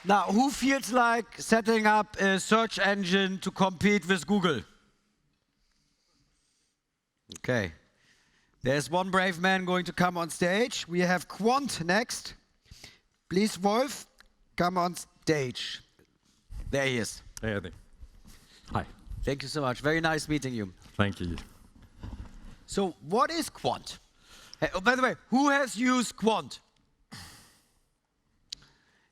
Now, who feels like setting up a search engine to compete with Google? Okay. There's one brave man going to come on stage. We have Qwant next. Please, Wolf, come on stage. There he is. Hey, Eddie. Hi. Thank you so much. Very nice meeting you. Thank you. So, what is Qwant? Hey, oh, by the way, who has used Qwant?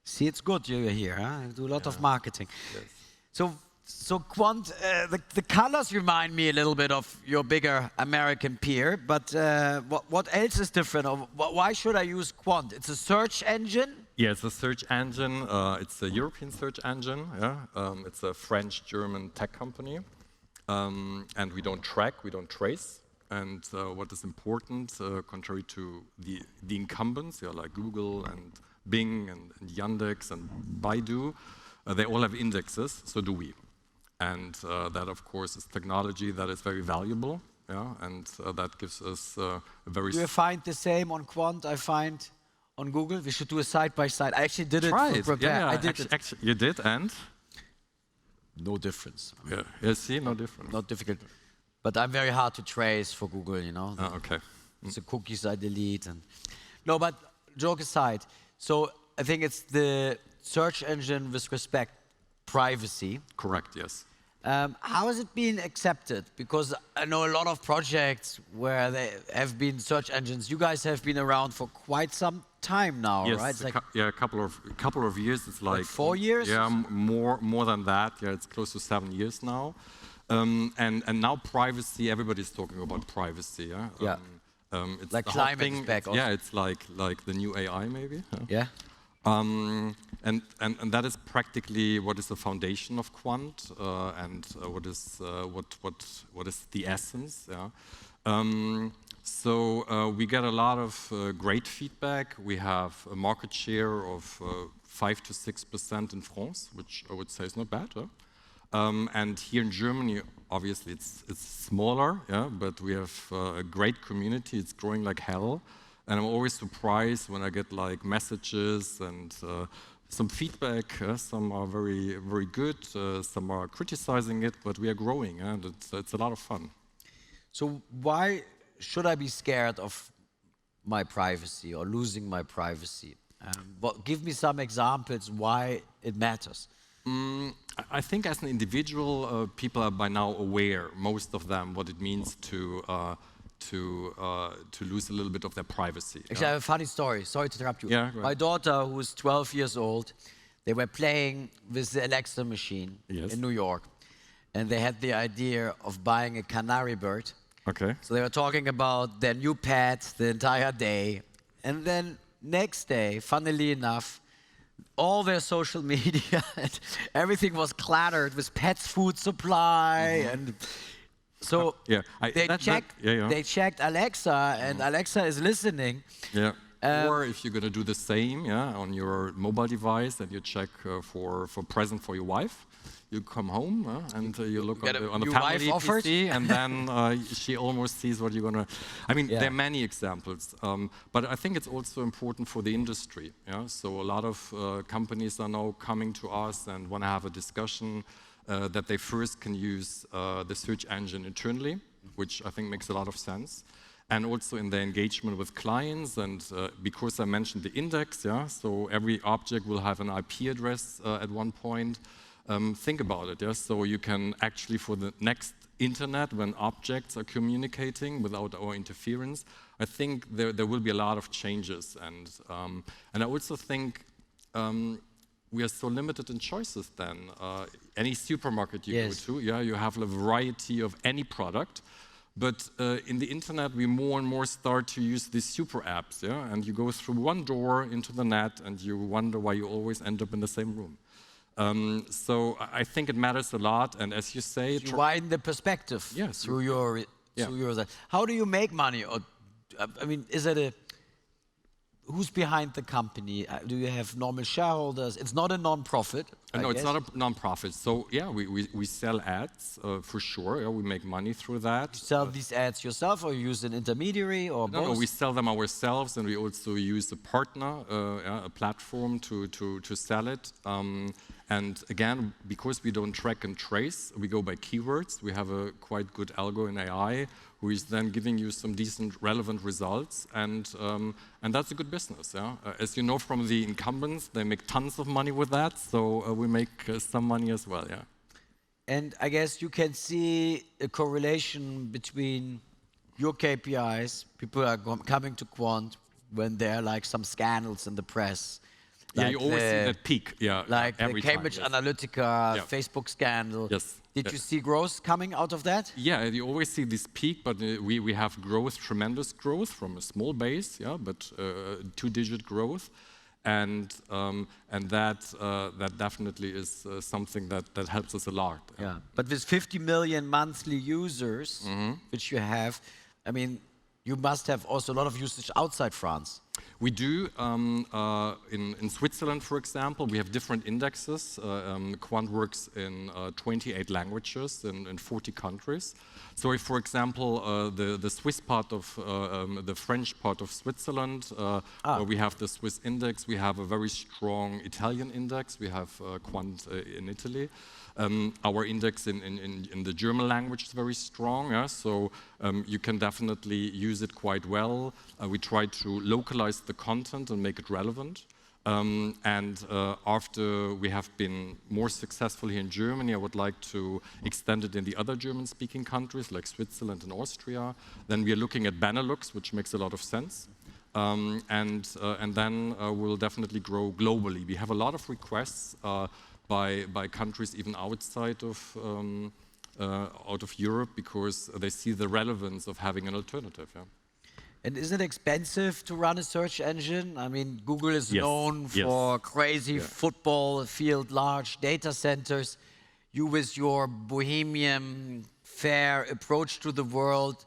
See, it's good you're here. Huh? You do a lot of marketing. Yes. So Qwant, the colors remind me a little bit of your bigger American peer, but what else is different? Or why should I use Qwant? It's a search engine? Yeah, it's a search engine. It's a European search engine. Yeah, it's a French-German tech company, and we don't track, we don't trace. And what is important, contrary to the incumbents, like Google and Bing and Yandex and Baidu, they all have indexes. So do we. And that, of course, is technology that is very valuable, yeah, and that gives us a very... Do you find the same on Qwant I find on Google? We should do a side-by-side. I actually did it to prepare. Yeah, I did it. Actually, you did, and? No difference. Yeah, see, no difference. Not difficult. But I'm very hard to trace for Google, you know. Okay. It's the cookies I delete. And no, but joke aside, so I think it's the search engine with respect privacy. Correct, yes. How has it been accepted? Because I know a lot of projects where there have been search engines. You guys have been around for quite some time now, yes, right? It's like a couple of years. It's like 4 years. Yeah, more than that. Yeah, it's close to 7 years now. And now privacy. Everybody's talking about privacy. Yeah. Yeah. It's like climate is back. Yeah, it's like the new AI maybe. Yeah. And that is practically what is the foundation of Qwant, and what is the essence. Yeah. So we get a lot of great feedback. We have a market share of 5 to 6% in France, which I would say is not bad. Huh? And here in Germany, obviously it's smaller, yeah, but we have a great community. It's growing like hell. And I'm always surprised when I get like messages and some feedback. Some are very, very good. Some are criticizing it, but we are growing, and it's a lot of fun. So why should I be scared of my privacy or losing my privacy? Give me some examples why it matters. I think as an individual, people are by now aware, most of them, what it means to lose a little bit of their privacy. Actually, I have a funny story. Sorry to interrupt you. Yeah, my daughter, who is 12 years old, they were playing with the Alexa machine in New York. And they had the idea of buying a canary bird. Okay. So they were talking about their new pet the entire day. And then next day, funnily enough, all their social media and everything was clattered with pets' food supply. And so they checked Alexa, and Alexa is listening. Yeah. Or if you're going to do the same, yeah, on your mobile device, and you check for present for your wife, you come home and you look on the family PC, and then she almost sees what you're going to... I mean, there are many examples, but I think it's also important for the industry. Yeah? So a lot of companies are now coming to us and want to have a discussion that they first can use the search engine internally, which I think makes a lot of sense. And also in their engagement with clients, and because I mentioned the index, yeah, so every object will have an IP address at one point. Think about it, yeah? So you can actually, for the next internet, when objects are communicating without our interference, I think there will be a lot of changes. And I also think we are so limited in choices then. Any supermarket you go to, yeah, you have a variety of any product. But in the internet, we more and more start to use these super apps, yeah? And you go through one door into the net, and you wonder why you always end up in the same room. So I think it matters a lot, and as you say... You widen the perspective through your... How do you make money? Or, I mean, is it who's behind the company? Do you have normal shareholders? It's not a non-profit. No, it's not a non-profit. So yeah, we sell ads for sure. Yeah, we make money through that. You sell these ads yourself, or you use an intermediary, or both? No, we sell them ourselves, and we also use a partner, a platform to sell it. And again, because we don't track and trace, we go by keywords. We have a quite good algo in AI, who is then giving you some decent, relevant results, and that's a good business. Yeah? As you know from the incumbents, they make tons of money with that, so we make some money as well. Yeah. And I guess you can see a correlation between your KPIs. People are coming to Qwant when there are like some scandals in the press. Yeah, like you always see that peak. Yeah, like the Cambridge time, yes. Analytica, Facebook scandal. Yes. Did you see growth coming out of that? Yeah, you always see this peak, but we have growth, tremendous growth from a small base. Yeah, but two-digit growth, and that definitely is something that helps us a lot. Yeah, but with 50 million monthly users, which you have, I mean, you must have also a lot of usage outside France. We do. In Switzerland, for example, we have different indexes. Qwant works in 28 languages in 40 countries. So if, for example, the Swiss part of, the French part of Switzerland, where we have the Swiss index, we have a very strong Italian index. We have Qwant in Italy. Our index in the German language is very strong, yeah? So you can definitely use it quite well. We try to localize the content and make it relevant. After we have been more successful here in Germany, I would like to extend it in the other German-speaking countries like Switzerland and Austria. Then we are looking at Benelux, which makes a lot of sense. And then we'll definitely grow globally. We have a lot of requests by countries even outside of Europe, because they see the relevance of having an alternative. Yeah. And is it expensive to run a search engine? I mean, Google is known for crazy football field, large data centers. You, with your bohemian, fair approach to the world,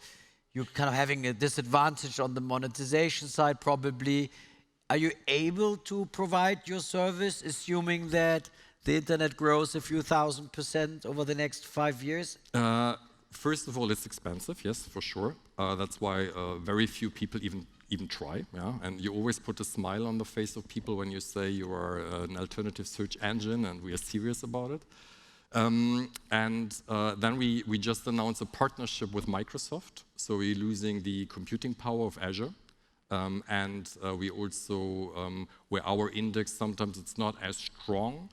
you're kind of having a disadvantage on the monetization side, probably. Are you able to provide your service, assuming that the internet grows a few thousand% over the next 5 years? First of all, it's expensive, yes, for sure. That's why very few people even try. Yeah? And you always put a smile on the face of people when you say you are an alternative search engine and we are serious about it. Then we just announced a partnership with Microsoft. So we're using the computing power of Azure. We also, where our index sometimes it's not as strong,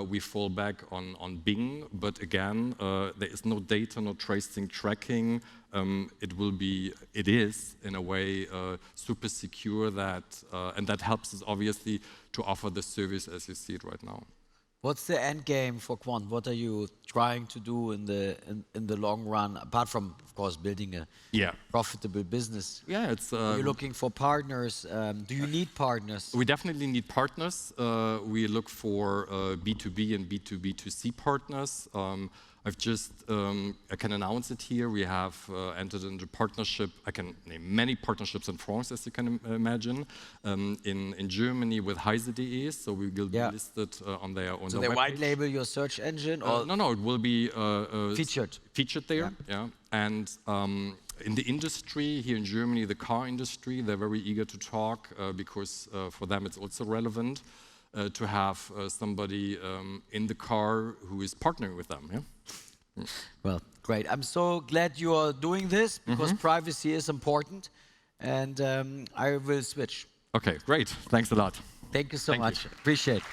we fall back on Bing, but again, there is no data, no tracing, tracking. It is in a way super secure and that helps us obviously to offer the service as you see it right now. What's the end game for Qwant? What are you trying to do in the long run, apart from, of course, building a profitable business? Yeah, it's. Are you looking for partners? Do you need partners? We definitely need partners. We look for B2B and B2B2C partners. I can announce it here. We have entered into a partnership. I can name many partnerships in France, as you can imagine. In Germany with Hisserich, so we will be listed on their own. So they white label your search engine, or no, it will be featured there. Yeah. And in the industry here in Germany, the car industry, they're very eager to talk because for them it's also relevant to have somebody in the car who is partnering with them. Yeah. Well, great. I'm so glad you are doing this, because privacy is important, and I will switch. Okay, great. Thanks a lot. Thank you so much. Appreciate it.